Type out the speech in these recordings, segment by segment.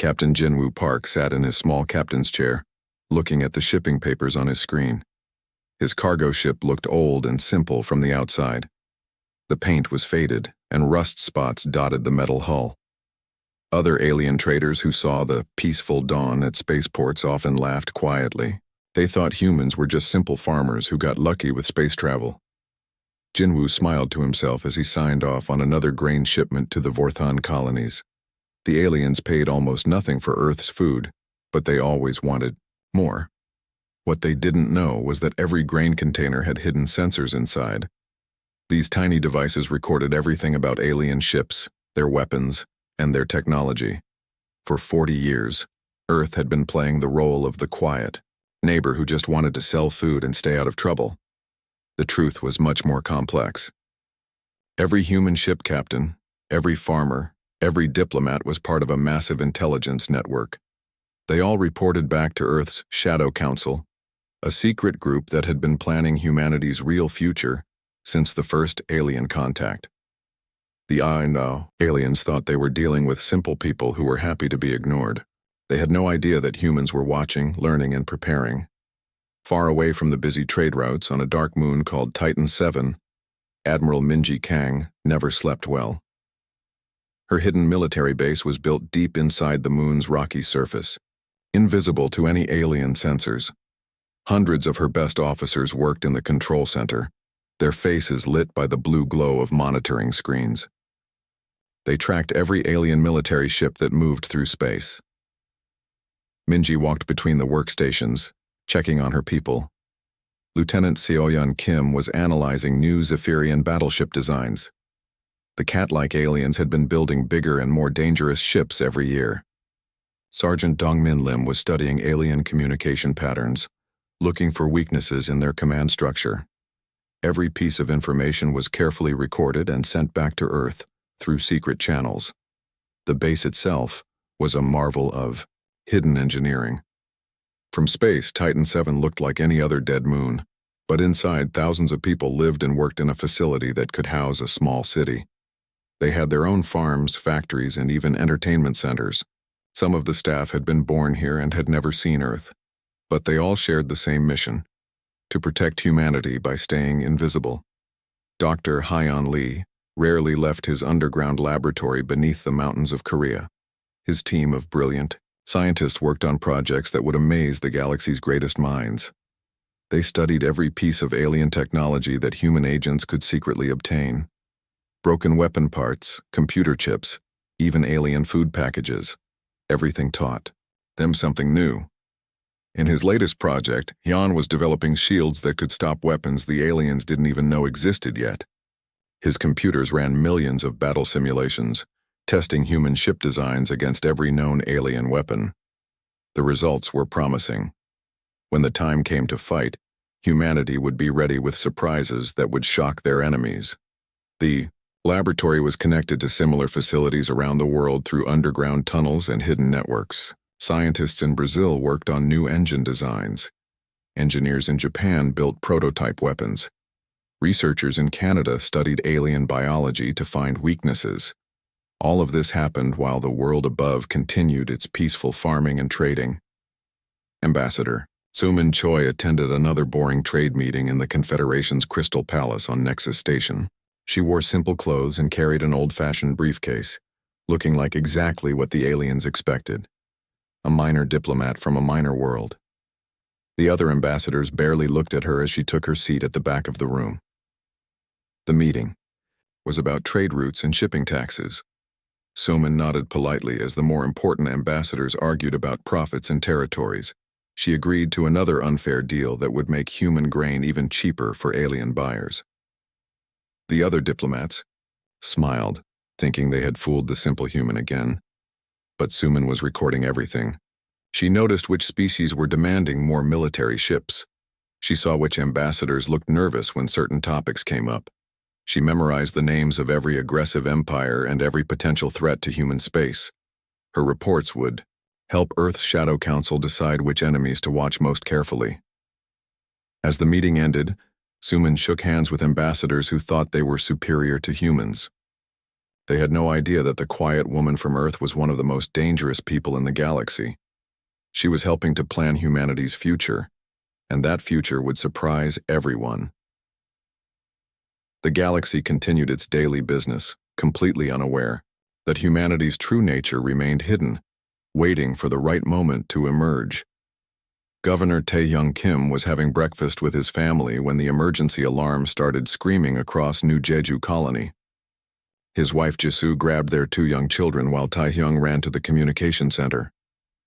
Captain Jinwoo Park sat in his small captain's chair, looking at the shipping papers on his screen. His cargo ship looked old and simple from the outside. The paint was faded, and rust spots dotted the metal hull. Other alien traders who saw the peaceful dawn at spaceports often laughed quietly. They thought humans were just simple farmers who got lucky with space travel. Jinwoo smiled to himself as he signed off on another grain shipment to the Vorthon colonies. The aliens paid almost nothing for Earth's food, but they always wanted more. What they didn't know was that every grain container had hidden sensors inside. These tiny devices recorded everything about alien ships, their weapons, and their technology. For 40 years, Earth had been playing the role of the quiet neighbor who just wanted to sell food and stay out of trouble. The truth was much more complex. Every human ship captain, every farmer, every diplomat was part of a massive intelligence network. They all reported back to Earth's Shadow Council, a secret group that had been planning humanity's real future since the first alien contact. The aliens thought they were dealing with simple people who were happy to be ignored. They had no idea that humans were watching, learning, and preparing. Far away from the busy trade routes on a dark moon called Titan 7, Admiral Minji Kang never slept well. Her hidden military base was built deep inside the moon's rocky surface, invisible to any alien sensors. Hundreds of her best officers worked in the control center, their faces lit by the blue glow of monitoring screens. They tracked every alien military ship that moved through space. Minji walked between the workstations, checking on her people. Lieutenant Seoyeon Kim was analyzing new Zephyrian battleship designs. The cat-like aliens had been building bigger and more dangerous ships every year. Sergeant Dongmin Lim was studying alien communication patterns, looking for weaknesses in their command structure. Every piece of information was carefully recorded and sent back to Earth through secret channels. The base itself was a marvel of hidden engineering. From space, Titan 7 looked like any other dead moon, but inside, thousands of people lived and worked in a facility that could house a small city. They had their own farms, factories, and even entertainment centers. Some of the staff had been born here and had never seen Earth, but they all shared the same mission: to protect humanity by staying invisible. Dr. Hyeon Lee rarely left his underground laboratory beneath the mountains of Korea. His team of brilliant scientists worked on projects that would amaze the galaxy's greatest minds. They studied every piece of alien technology that human agents could secretly obtain. Broken weapon parts, computer chips, even alien food packages. Everything taught them something new. In his latest project, Hyun was developing shields that could stop weapons the aliens didn't even know existed yet. His computers ran millions of battle simulations, testing human ship designs against every known alien weapon. The results were promising. When the time came to fight, humanity would be ready with surprises that would shock their enemies. The laboratory was connected to similar facilities around the world through underground tunnels and hidden networks. Scientists in Brazil worked on new engine designs. Engineers in Japan built prototype weapons. Researchers in Canada studied alien biology to find weaknesses. All of this happened while the world above continued its peaceful farming and trading. Ambassador Soo-min Choi attended another boring trade meeting in the Confederation's Crystal Palace on Nexus Station. She wore simple clothes and carried an old-fashioned briefcase, looking like exactly what the aliens expected. A minor diplomat from a minor world. The other ambassadors barely looked at her as she took her seat at the back of the room. The meeting was about trade routes and shipping taxes. Soo-min nodded politely as the more important ambassadors argued about profits and territories. She agreed to another unfair deal that would make human grain even cheaper for alien buyers. The other diplomats smiled, thinking they had fooled the simple human again. But Soo-min was recording everything. She noticed which species were demanding more military ships. She saw which ambassadors looked nervous when certain topics came up. She memorized the names of every aggressive empire and every potential threat to human space. Her reports would help Earth's Shadow Council decide which enemies to watch most carefully. As the meeting ended, Soo-min shook hands with ambassadors who thought they were superior to humans. They had no idea that the quiet woman from Earth was one of the most dangerous people in the galaxy. She was helping to plan humanity's future, and that future would surprise everyone. The galaxy continued its daily business, completely unaware that humanity's true nature remained hidden, waiting for the right moment to emerge. Governor Taehyung Kim was having breakfast with his family when the emergency alarm started screaming across New Jeju Colony. His wife Jisoo grabbed their 2 young children while Taehyung ran to the communication center.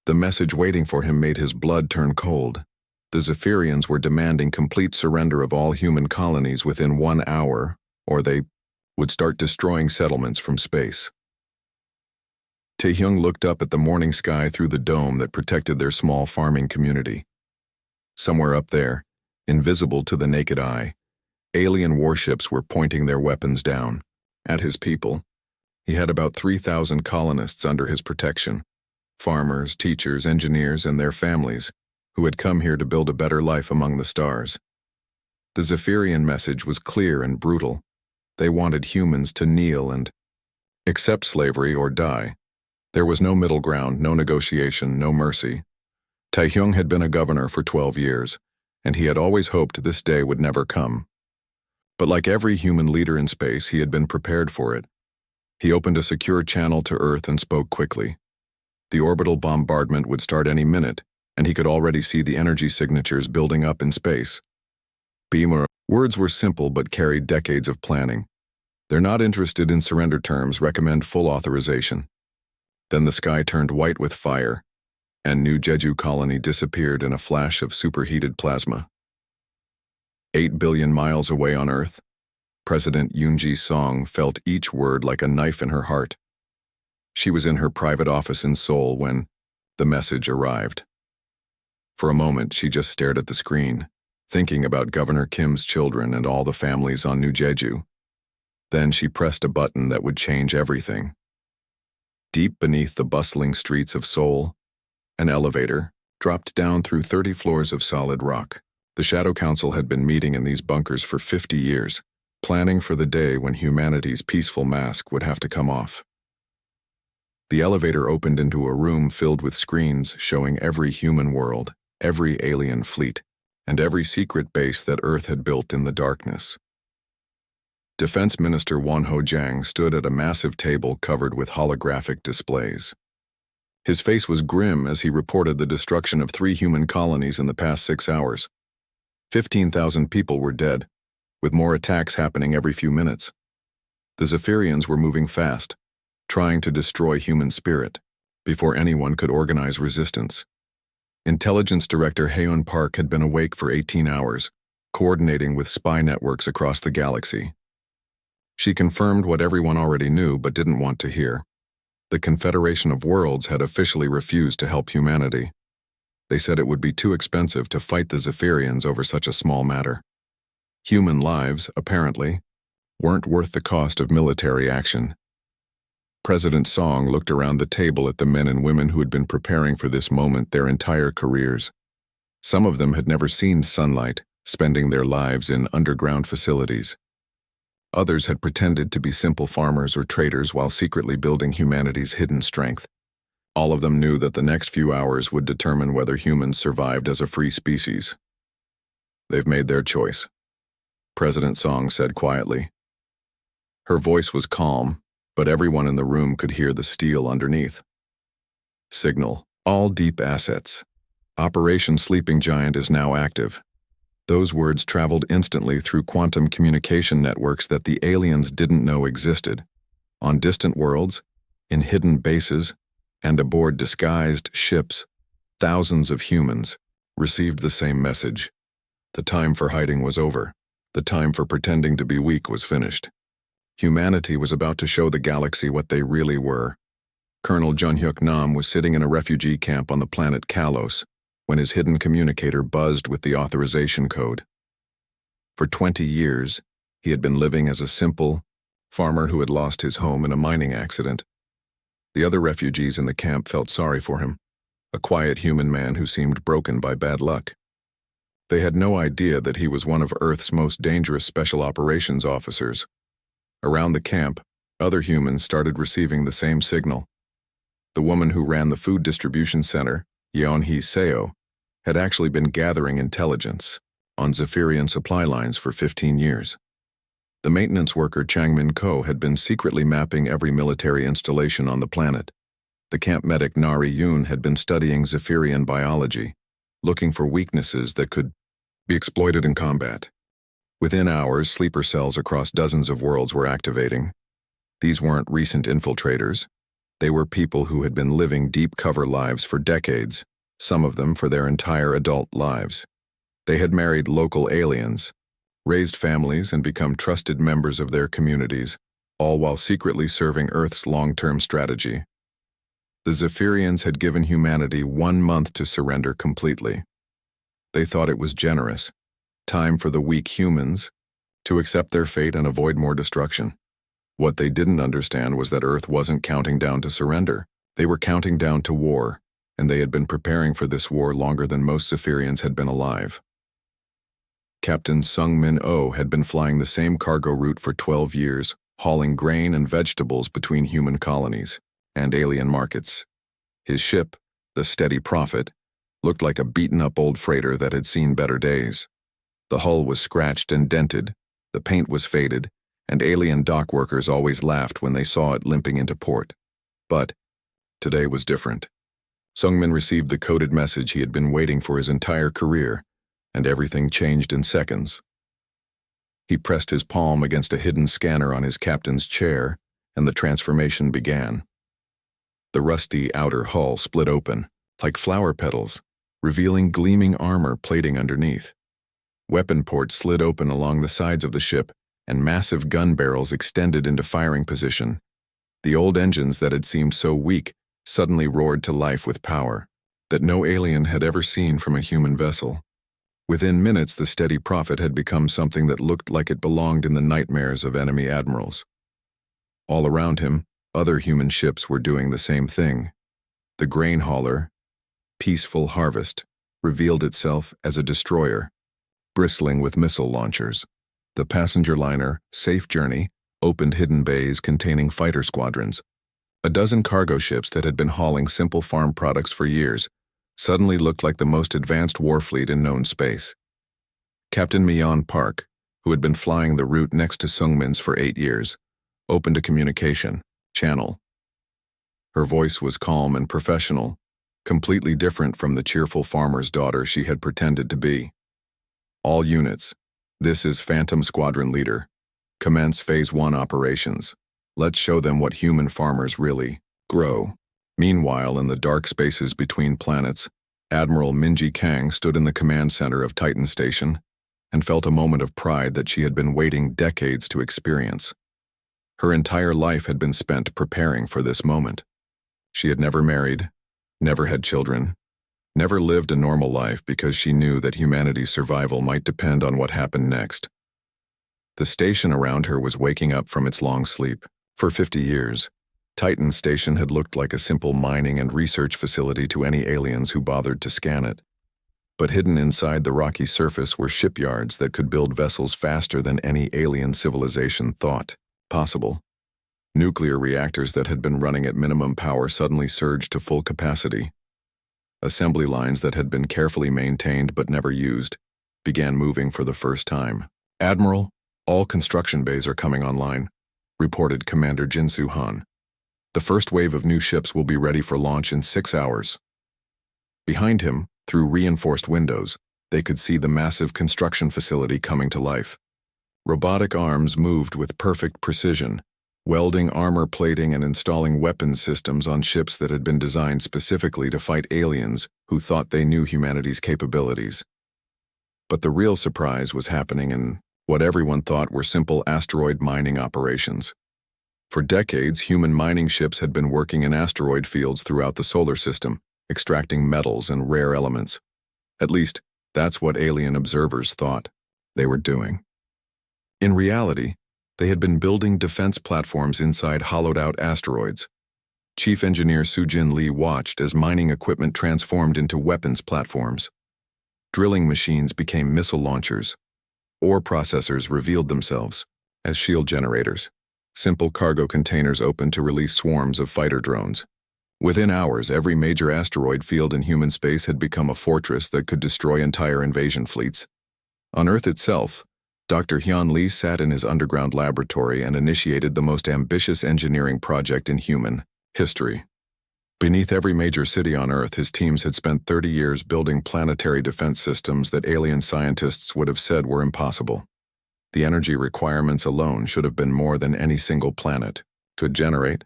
The message waiting for him made his blood turn cold. The Zephyrians were demanding complete surrender of all human colonies within 1 hour, or they would start destroying settlements from space. Taehyung looked up at the morning sky through the dome that protected their small farming community. Somewhere up there, invisible to the naked eye, alien warships were pointing their weapons down at his people. He had about 3,000 colonists under his protection, farmers, teachers, engineers, and their families, who had come here to build a better life among the stars. The Zephyrian message was clear and brutal. They wanted humans to kneel and accept slavery or die. There was no middle ground, no negotiation, no mercy. Taehyung had been a governor for 12 years, and he had always hoped this day would never come. But like every human leader in space, he had been prepared for it. He opened a secure channel to Earth and spoke quickly. The orbital bombardment would start any minute, and he could already see the energy signatures building up in space. Beamer. Words were simple but carried decades of planning. They're not interested in surrender terms, recommend full authorization. Then the sky turned white with fire, and New Jeju Colony disappeared in a flash of superheated plasma. 8 billion miles away on Earth, President Yoon Ji-song felt each word like a knife in her heart. She was in her private office in Seoul when the message arrived. For a moment, she just stared at the screen, thinking about Governor Kim's children and all the families on New Jeju. Then she pressed a button that would change everything. Deep beneath the bustling streets of Seoul, an elevator dropped down through 30 floors of solid rock. The Shadow Council had been meeting in these bunkers for 50 years, planning for the day when humanity's peaceful mask would have to come off. The elevator opened into a room filled with screens showing every human world, every alien fleet, and every secret base that Earth had built in the darkness. Defense Minister Won Ho-jang stood at a massive table covered with holographic displays. His face was grim as he reported the destruction of 3 human colonies in the past 6 hours. 15,000 people were dead, with more attacks happening every few minutes. The Zephyrians were moving fast, trying to destroy human spirit, before anyone could organize resistance. Intelligence Director Haeun Park had been awake for 18 hours, coordinating with spy networks across the galaxy. She confirmed what everyone already knew but didn't want to hear. The Confederation of Worlds had officially refused to help humanity. They said it would be too expensive to fight the Zephyrians over such a small matter. Human lives, apparently, weren't worth the cost of military action. President Song looked around the table at the men and women who had been preparing for this moment their entire careers. Some of them had never seen sunlight, spending their lives in underground facilities. Others had pretended to be simple farmers or traders while secretly building humanity's hidden strength. All of them knew that the next few hours would determine whether humans survived as a free species. They've made their choice, President Song said quietly. Her voice was calm, but everyone in the room could hear the steel underneath. Signal, all deep assets. Operation Sleeping Giant is now active. Those words traveled instantly through quantum communication networks that the aliens didn't know existed. On distant worlds, in hidden bases, and aboard disguised ships, thousands of humans received the same message. The time for hiding was over. The time for pretending to be weak was finished. Humanity was about to show the galaxy what they really were. Colonel Jun-hyuk Nam was sitting in a refugee camp on the planet Kalos when his hidden communicator buzzed with the authorization code. For 20 years, he had been living as a simple farmer who had lost his home in a mining accident. The other refugees in the camp felt sorry for him, a quiet human man who seemed broken by bad luck. They had no idea that he was one of Earth's most dangerous special operations officers. Around the camp, Other humans started receiving the same signal. The woman who ran the food distribution center, Yeonhee Seo, had actually been gathering intelligence on Zephyrian supply lines for 15 years. The maintenance worker Changmin Ko had been secretly mapping every military installation on the planet. The camp medic Nari Yoon had been studying Zephyrian biology, looking for weaknesses that could be exploited in combat. Within hours, sleeper cells across dozens of worlds were activating. These weren't recent infiltrators. They were people who had been living deep cover lives for decades, some of them for their entire adult lives. They had married local aliens, raised families, and become trusted members of their communities, all while secretly serving Earth's long-term strategy. The Zephyrians had given humanity 1 month to surrender completely. They thought it was generous, time for the weak humans to accept their fate and avoid more destruction. What they didn't understand was that Earth wasn't counting down to surrender. They were counting down to war, and they had been preparing for this war longer than most Zephyrians had been alive. Captain Sung-min Oh had been flying the same cargo route for 12 years, hauling grain and vegetables between human colonies and alien markets. His ship, the Steady Prophet, looked like a beaten-up old freighter that had seen better days. The hull was scratched and dented, the paint was faded, and alien dock workers always laughed when they saw it limping into port. But today was different. Sung-min received the coded message he had been waiting for his entire career, and everything changed in seconds. He pressed his palm against a hidden scanner on his captain's chair, and the transformation began. The rusty outer hull split open, like flower petals, revealing gleaming armor plating underneath. Weapon ports slid open along the sides of the ship, and massive gun barrels extended into firing position. The old engines that had seemed so weak suddenly roared to life with power that no alien had ever seen from a human vessel. Within minutes, the Steady Prophet had become something that looked like it belonged in the nightmares of enemy admirals. All around him, other human ships were doing the same thing. The grain hauler, Peaceful Harvest, revealed itself as a destroyer, bristling with missile launchers. The passenger liner, Safe Journey, opened hidden bays containing fighter squadrons. A dozen cargo ships that had been hauling simple farm products for years suddenly looked like the most advanced war fleet in known space. Captain Myeon Park, who had been flying the route next to Sungmin's for 8 years, opened a communication channel. Her voice was calm and professional, completely different from the cheerful farmer's daughter she had pretended to be. All units, this is Phantom Squadron Leader. Commence Phase 1 operations. Let's show them what human farmers really grow. Meanwhile, in the dark spaces between planets, Admiral Minji Kang stood in the command center of Titan Station and felt a moment of pride that she had been waiting decades to experience. Her entire life had been spent preparing for this moment. She had never married, never had children, never lived a normal life because she knew that humanity's survival might depend on what happened next. The station around her was waking up from its long sleep. For 50 years, Titan Station had looked like a simple mining and research facility to any aliens who bothered to scan it. But hidden inside the rocky surface were shipyards that could build vessels faster than any alien civilization thought possible. Nuclear reactors that had been running at minimum power suddenly surged to full capacity. Assembly lines that had been carefully maintained but never used began moving for the first time. "Admiral, all construction bays are coming online," reported Commander Jinsu Han. "The first wave of new ships will be ready for launch in 6 hours." Behind him, through reinforced windows, they could see the massive construction facility coming to life. Robotic arms moved with perfect precision, welding armor plating and installing weapons systems on ships that had been designed specifically to fight aliens who thought they knew humanity's capabilities. But the real surprise was happening in what everyone thought were simple asteroid mining operations. For decades, human mining ships had been working in asteroid fields throughout the solar system, extracting metals and rare elements. At least, that's what alien observers thought they were doing. In reality, they had been building defense platforms inside hollowed-out asteroids. Chief Engineer Soo-Jin Lee watched as mining equipment transformed into weapons platforms. Drilling machines became missile launchers. Ore processors revealed themselves as shield generators. Simple cargo containers opened to release swarms of fighter drones. Within hours, every major asteroid field in human space had become a fortress that could destroy entire invasion fleets. On Earth itself, Dr. Hyun Lee sat in his underground laboratory and initiated the most ambitious engineering project in human history. Beneath every major city on Earth, his teams had spent 30 years building planetary defense systems that alien scientists would have said were impossible. The energy requirements alone should have been more than any single planet could generate.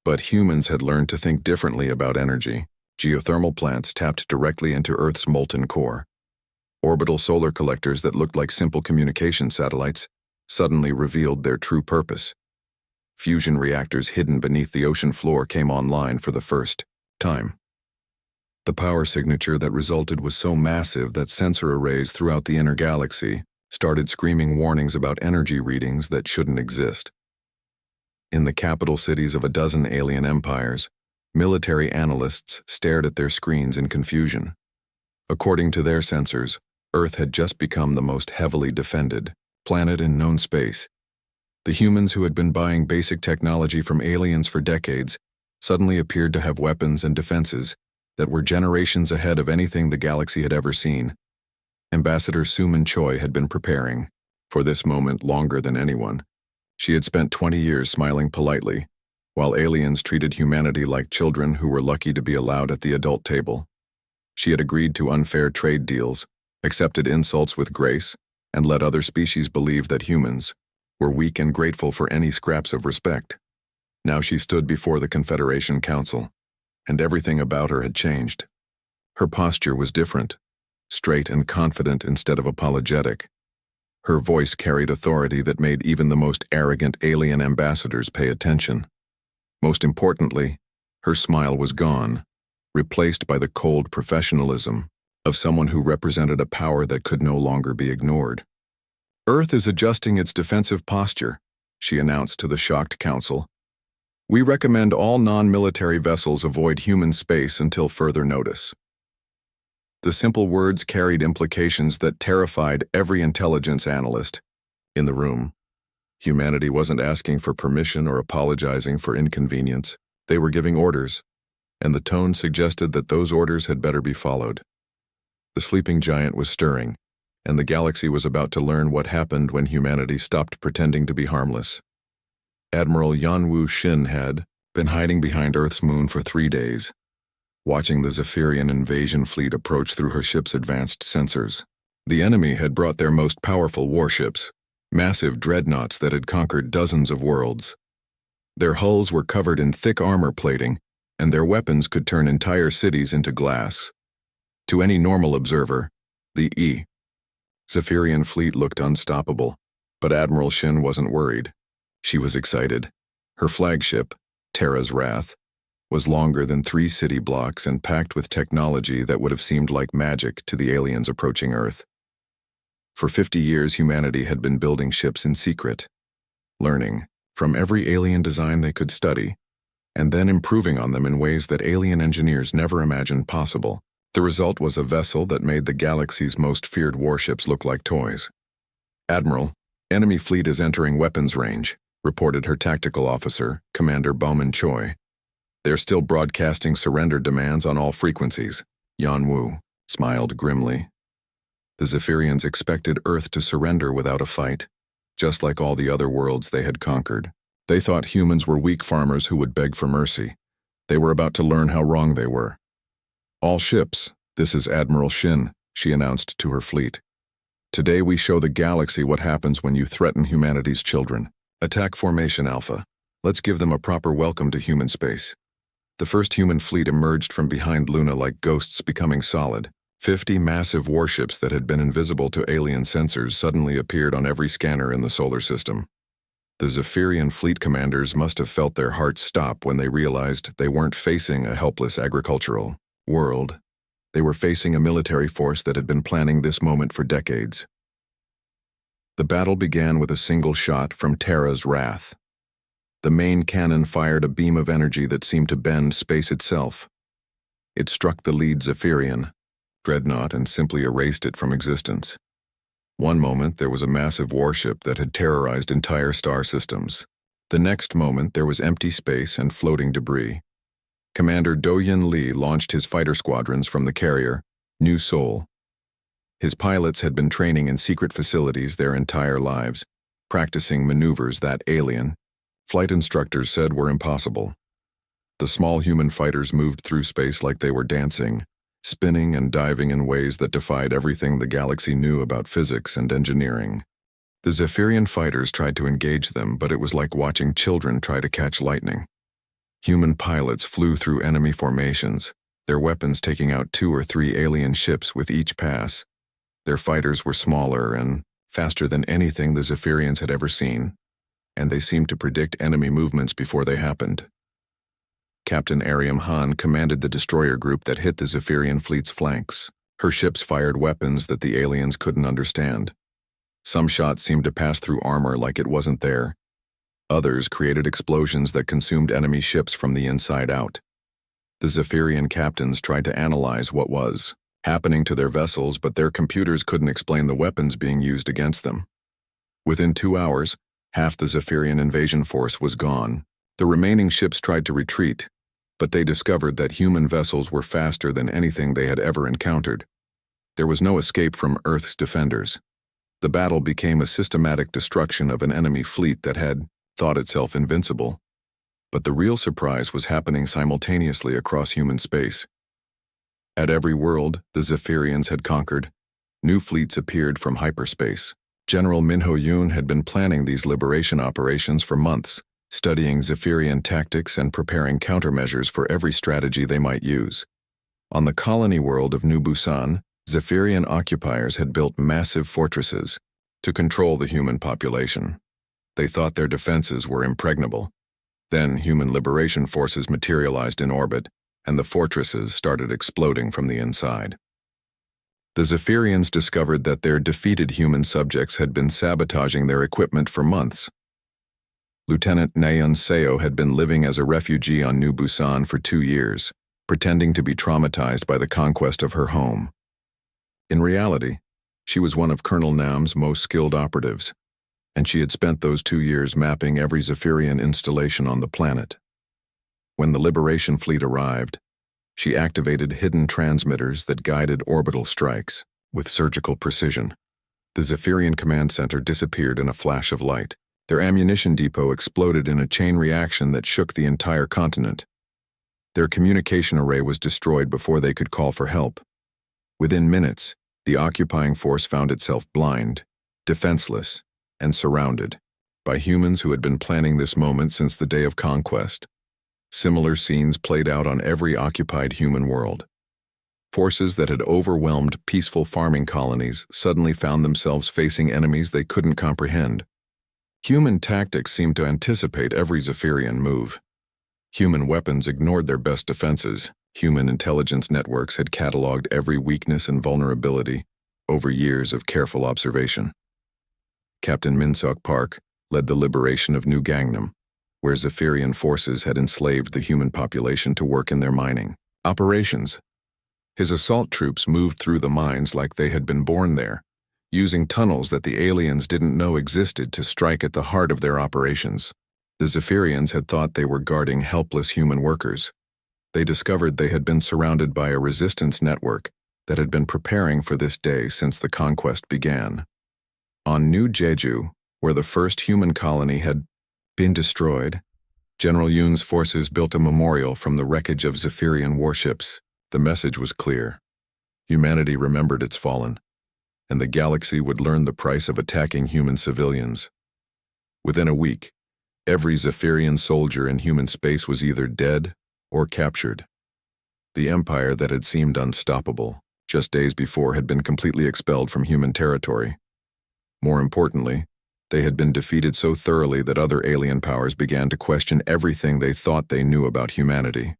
But humans had learned to think differently about energy. Geothermal plants tapped directly into Earth's molten core. Orbital solar collectors that looked like simple communication satellites suddenly revealed their true purpose. Fusion reactors hidden beneath the ocean floor came online for the first time. The power signature that resulted was so massive that sensor arrays throughout the inner galaxy started screaming warnings about energy readings that shouldn't exist. In the capital cities of a dozen alien empires, military analysts stared at their screens in confusion. According to their sensors, Earth had just become the most heavily defended planet in known space. The humans who had been buying basic technology from aliens for decades suddenly appeared to have weapons and defenses that were generations ahead of anything the galaxy had ever seen. Ambassador Suman Choi had been preparing for this moment longer than anyone. She had spent 20 years smiling politely, while aliens treated humanity like children who were lucky to be allowed at the adult table. She had agreed to unfair trade deals, accepted insults with grace, and let other species believe that humans were weak and grateful for any scraps of respect. Now she stood before the Confederation Council, and everything about her had changed. Her posture was different, straight and confident instead of apologetic. Her voice carried authority that made even the most arrogant alien ambassadors pay attention. Most importantly, her smile was gone, replaced by the cold professionalism of someone who represented a power that could no longer be ignored. Earth is adjusting its defensive posture, she announced to the shocked council. We recommend all non-military vessels avoid human space until further notice. The simple words carried implications that terrified every intelligence analyst in the room. Humanity wasn't asking for permission or apologizing for inconvenience. They were giving orders, and the tone suggested that those orders had better be followed. The sleeping giant was stirring, and the galaxy was about to learn what happened when humanity stopped pretending to be harmless. Admiral Yanwu Shin had been hiding behind Earth's moon for 3 days, watching the Zephyrian invasion fleet approach through her ship's advanced sensors. The enemy had brought their most powerful warships, massive dreadnoughts that had conquered dozens of worlds. Their hulls were covered in thick armor plating, and their weapons could turn entire cities into glass. To any normal observer, the Zephyrian fleet looked unstoppable, but Admiral Shin wasn't worried. She was excited. Her flagship, Terra's Wrath, was longer than 3 city blocks and packed with technology that would have seemed like magic to the aliens approaching Earth. For 50 years, humanity had been building ships in secret, learning from every alien design they could study, and then improving on them in ways that alien engineers never imagined possible. The result was a vessel that made the galaxy's most feared warships look like toys. Admiral, enemy fleet is entering weapons range, reported her tactical officer, Commander Bowman Choi. They're still broadcasting surrender demands on all frequencies. Yanwu smiled grimly. The Zephyrians expected Earth to surrender without a fight, just like all the other worlds they had conquered. They thought humans were weak farmers who would beg for mercy. They were about to learn how wrong they were. All ships, this is Admiral Shin, she announced to her fleet. Today we show the galaxy what happens when you threaten humanity's children. Attack Formation Alpha. Let's give them a proper welcome to human space. The first human fleet emerged from behind Luna like ghosts becoming solid. 50 massive warships that had been invisible to alien sensors suddenly appeared on every scanner in the solar system. The Zephyrian fleet commanders must have felt their hearts stop when they realized they weren't facing a helpless agricultural world. They were facing a military force that had been planning this moment for decades. The battle began with a single shot from Terra's Wrath. The main cannon fired a beam of energy that seemed to bend space itself. It struck the lead Zephyrian dreadnought and simply erased it from existence. One moment there was a massive warship that had terrorized entire star systems. The next moment, there was empty space and floating debris. Commander Do-Yun Lee launched his fighter squadrons from the carrier, New Seoul. His pilots had been training in secret facilities their entire lives, practicing maneuvers that alien flight instructors said were impossible. The small human fighters moved through space like they were dancing, spinning and diving in ways that defied everything the galaxy knew about physics and engineering. The Zephyrian fighters tried to engage them, but it was like watching children try to catch lightning. Human pilots flew through enemy formations, their weapons taking out 2 or 3 alien ships with each pass. Their fighters were smaller and faster than anything the Zephyrians had ever seen, and they seemed to predict enemy movements before they happened. Captain Ariam Han commanded the destroyer group that hit the Zephyrian fleet's flanks. Her ships fired weapons that the aliens couldn't understand. Some shots seemed to pass through armor like it wasn't there. Others created explosions that consumed enemy ships from the inside out. The Zephyrian captains tried to analyze what was happening to their vessels, but their computers couldn't explain the weapons being used against them. Within 2 hours, half the Zephyrian invasion force was gone. The remaining ships tried to retreat, but they discovered that human vessels were faster than anything they had ever encountered. There was no escape from Earth's defenders. The battle became a systematic destruction of an enemy fleet that had thought itself invincible. But the real surprise was happening simultaneously across human space. At every world the Zephyrians had conquered, new fleets appeared from hyperspace. General Min Ho-yoon had been planning these liberation operations for months, studying Zephyrian tactics and preparing countermeasures for every strategy they might use. On the colony world of New Busan, Zephyrian occupiers had built massive fortresses to control the human population. They thought their defenses were impregnable. Then human liberation forces materialized in orbit, and the fortresses started exploding from the inside. The Zephyrians discovered that their defeated human subjects had been sabotaging their equipment for months. Lieutenant Naeun Seo had been living as a refugee on New Busan for 2 years, pretending to be traumatized by the conquest of her home. In reality, she was one of Colonel Nam's most skilled operatives, and she had spent those 2 years mapping every Zephyrian installation on the planet. When the Liberation Fleet arrived, she activated hidden transmitters that guided orbital strikes with surgical precision. The Zephyrian command center disappeared in a flash of light. Their ammunition depot exploded in a chain reaction that shook the entire continent. Their communication array was destroyed before they could call for help. Within minutes, the occupying force found itself blind, defenseless, and surrounded by humans who had been planning this moment since the day of conquest. Similar scenes played out on every occupied human world. Forces that had overwhelmed peaceful farming colonies suddenly found themselves facing enemies they couldn't comprehend. Human tactics seemed to anticipate every Zephyrian move. Human weapons ignored their best defenses. Human intelligence networks had cataloged every weakness and vulnerability over years of careful observation. Captain Min-seok Park led the liberation of New Gangnam, where Zephyrian forces had enslaved the human population to work in their mining operations. His assault troops moved through the mines like they had been born there, using tunnels that the aliens didn't know existed to strike at the heart of their operations. The Zephyrians had thought they were guarding helpless human workers. They discovered they had been surrounded by a resistance network that had been preparing for this day since the conquest began. On New Jeju, where the first human colony had been destroyed, General Yoon's forces built a memorial from the wreckage of Zephyrian warships. The message was clear. Humanity remembered its fallen, and the galaxy would learn the price of attacking human civilians. Within a week, every Zephyrian soldier in human space was either dead or captured. The empire that had seemed unstoppable just days before had been completely expelled from human territory. More importantly, they had been defeated so thoroughly that other alien powers began to question everything they thought they knew about humanity.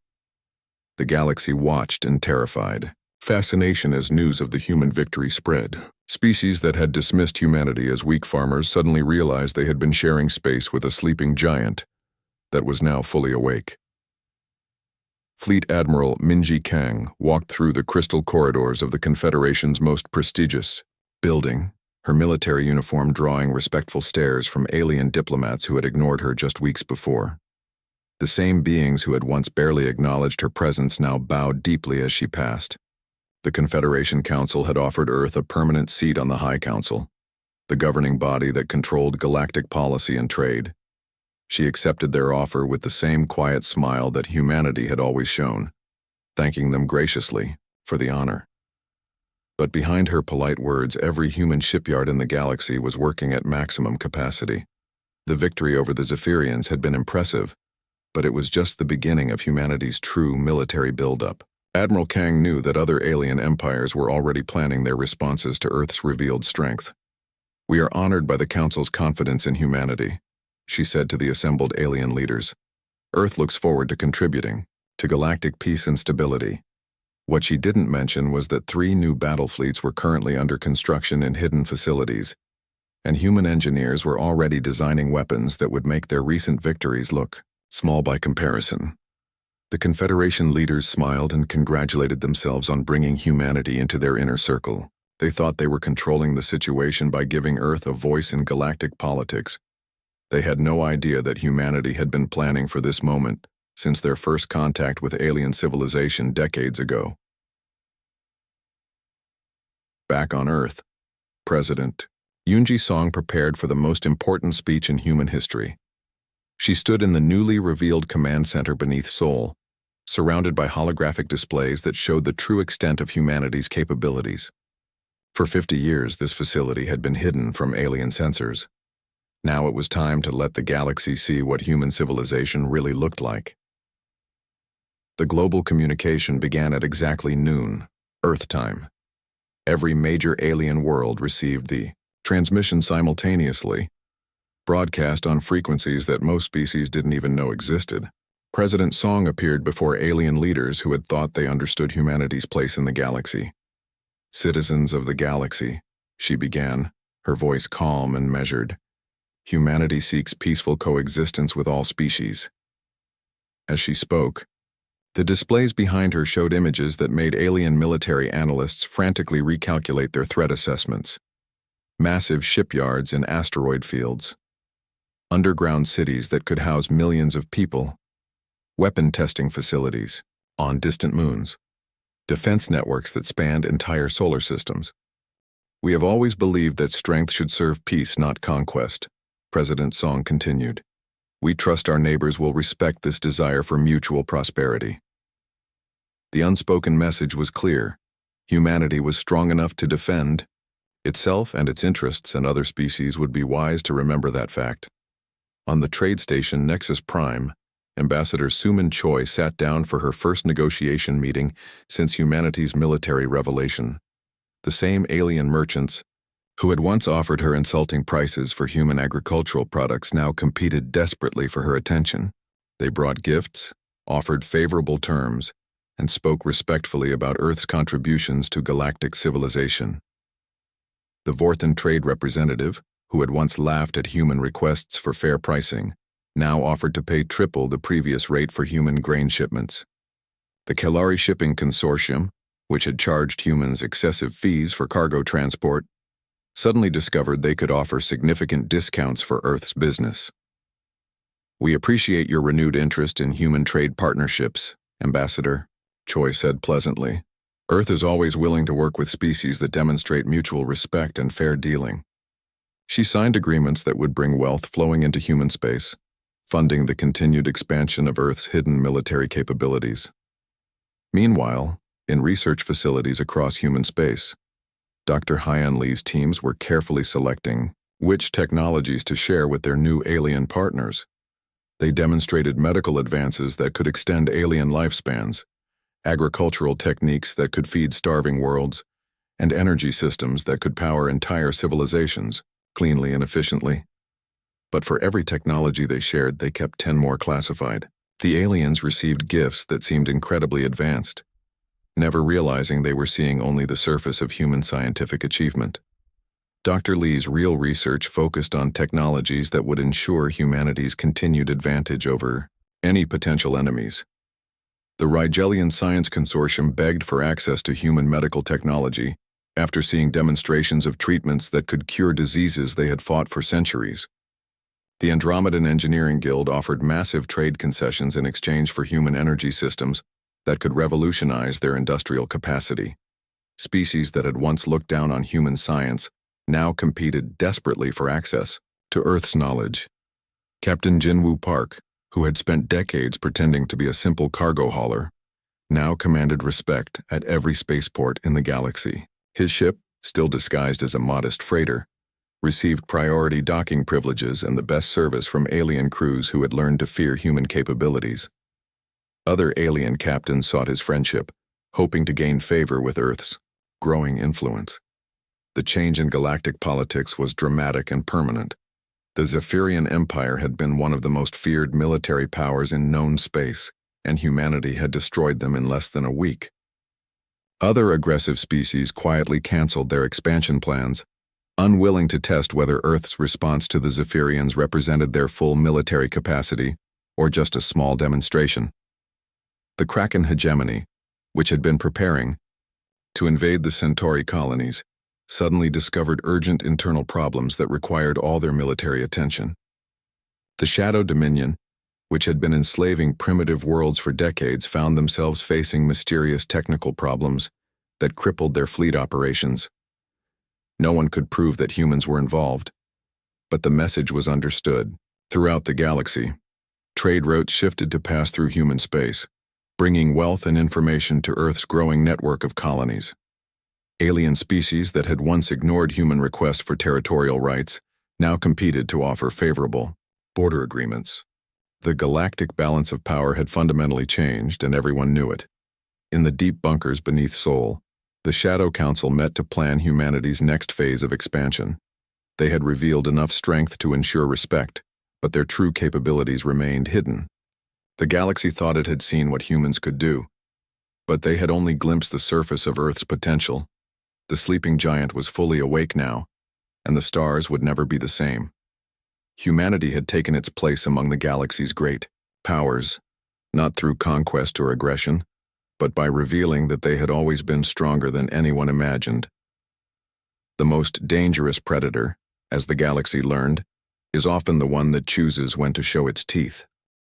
The galaxy watched in terrified fascination as news of the human victory spread. Species that had dismissed humanity as weak farmers suddenly realized they had been sharing space with a sleeping giant that was now fully awake. Fleet Admiral Minji Kang walked through the crystal corridors of the Confederation's most prestigious building, her military uniform drawing respectful stares from alien diplomats who had ignored her just weeks before. The same beings who had once barely acknowledged her presence now bowed deeply as she passed. The Confederation Council had offered Earth a permanent seat on the High Council, the governing body that controlled galactic policy and trade. She accepted their offer with the same quiet smile that humanity had always shown, thanking them graciously for the honor. But behind her polite words, every human shipyard in the galaxy was working at maximum capacity. The victory over the Zephyrians had been impressive, but it was just the beginning of humanity's true military buildup. Admiral Kang knew that other alien empires were already planning their responses to Earth's revealed strength. "We are honored by the Council's confidence in humanity," she said to the assembled alien leaders. "Earth looks forward to contributing to galactic peace and stability." What she didn't mention was that 3 new battle fleets were currently under construction in hidden facilities, and human engineers were already designing weapons that would make their recent victories look small by comparison. The Confederation leaders smiled and congratulated themselves on bringing humanity into their inner circle. They thought they were controlling the situation by giving Earth a voice in galactic politics. They had no idea that humanity had been planning for this moment since their first contact with alien civilization decades ago. Back on Earth, President Yoonji Song prepared for the most important speech in human history. She stood in the newly revealed command center beneath Seoul, surrounded by holographic displays that showed the true extent of humanity's capabilities. For 50 years, this facility had been hidden from alien sensors. Now it was time to let the galaxy see what human civilization really looked like. The global communication began at exactly noon, Earth time. Every major alien world received the transmission simultaneously, broadcast on frequencies that most species didn't even know existed. President Song appeared before alien leaders who had thought they understood humanity's place in the galaxy. "Citizens of the galaxy," she began, her voice calm and measured. "Humanity seeks peaceful coexistence with all species." As she spoke, the displays behind her showed images that made alien military analysts frantically recalculate their threat assessments. Massive shipyards in asteroid fields, underground cities that could house millions of people, weapon testing facilities on distant moons, defense networks that spanned entire solar systems. "We have always believed that strength should serve peace, not conquest," President Song continued. "We trust our neighbors will respect this desire for mutual prosperity." The unspoken message was clear. Humanity was strong enough to defend itself and its interests, and other species would be wise to remember that fact. On the trade station Nexus Prime, Ambassador Suman Choi sat down for her first negotiation meeting since humanity's military revelation. The same alien merchants who had once offered her insulting prices for human agricultural products now competed desperately for her attention. They brought gifts, offered favorable terms, and spoke respectfully about Earth's contributions to galactic civilization. The Vorthan trade representative, who had once laughed at human requests for fair pricing, now offered to pay triple the previous rate for human grain shipments. The Kelari Shipping Consortium, which had charged humans excessive fees for cargo transport, suddenly discovered they could offer significant discounts for Earth's business. "We appreciate your renewed interest in human trade partnerships, Ambassador," Choi said pleasantly. "Earth is always willing to work with species that demonstrate mutual respect and fair dealing." She signed agreements that would bring wealth flowing into human space, funding the continued expansion of Earth's hidden military capabilities. Meanwhile, in research facilities across human space, Dr. Hyan Lee's teams were carefully selecting which technologies to share with their new alien partners. They demonstrated medical advances that could extend alien lifespans, agricultural techniques that could feed starving worlds, and energy systems that could power entire civilizations, cleanly and efficiently. But for every technology they shared, they kept 10 more classified. The aliens received gifts that seemed incredibly advanced, never realizing they were seeing only the surface of human scientific achievement. Dr. Lee's real research focused on technologies that would ensure humanity's continued advantage over any potential enemies. The Rigelian Science Consortium begged for access to human medical technology after seeing demonstrations of treatments that could cure diseases they had fought for centuries. The Andromedan Engineering Guild offered massive trade concessions in exchange for human energy systems that could revolutionize their industrial capacity. Species that had once looked down on human science now competed desperately for access to Earth's knowledge. Captain Jinwoo Park, who had spent decades pretending to be a simple cargo hauler, now commanded respect at every spaceport in the galaxy. His ship, still disguised as a modest freighter, received priority docking privileges and the best service from alien crews who had learned to fear human capabilities. Other alien captains sought his friendship, hoping to gain favor with Earth's growing influence. The change in galactic politics was dramatic and permanent. The Zephyrian Empire had been one of the most feared military powers in known space, and humanity had destroyed them in less than a week. Other aggressive species quietly canceled their expansion plans, unwilling to test whether Earth's response to the Zephyrians represented their full military capacity or just a small demonstration. The Kraken hegemony, which had been preparing to invade the Centauri colonies, suddenly discovered urgent internal problems that required all their military attention. The Shadow Dominion, which had been enslaving primitive worlds for decades, found themselves facing mysterious technical problems that crippled their fleet operations. No one could prove that humans were involved, but the message was understood. Throughout the galaxy, trade routes shifted to pass through human space, bringing wealth and information to Earth's growing network of colonies. Alien species that had once ignored human requests for territorial rights now competed to offer favorable border agreements. The galactic balance of power had fundamentally changed, and everyone knew it. In the deep bunkers beneath Sol, the Shadow Council met to plan humanity's next phase of expansion. They had revealed enough strength to ensure respect, but their true capabilities remained hidden. The galaxy thought it had seen what humans could do, but they had only glimpsed the surface of Earth's potential. The sleeping giant was fully awake now, and the stars would never be the same. Humanity had taken its place among the galaxy's great powers, not through conquest or aggression, but by revealing that they had always been stronger than anyone imagined. The most dangerous predator, as the galaxy learned, is often the one that chooses when to show its teeth.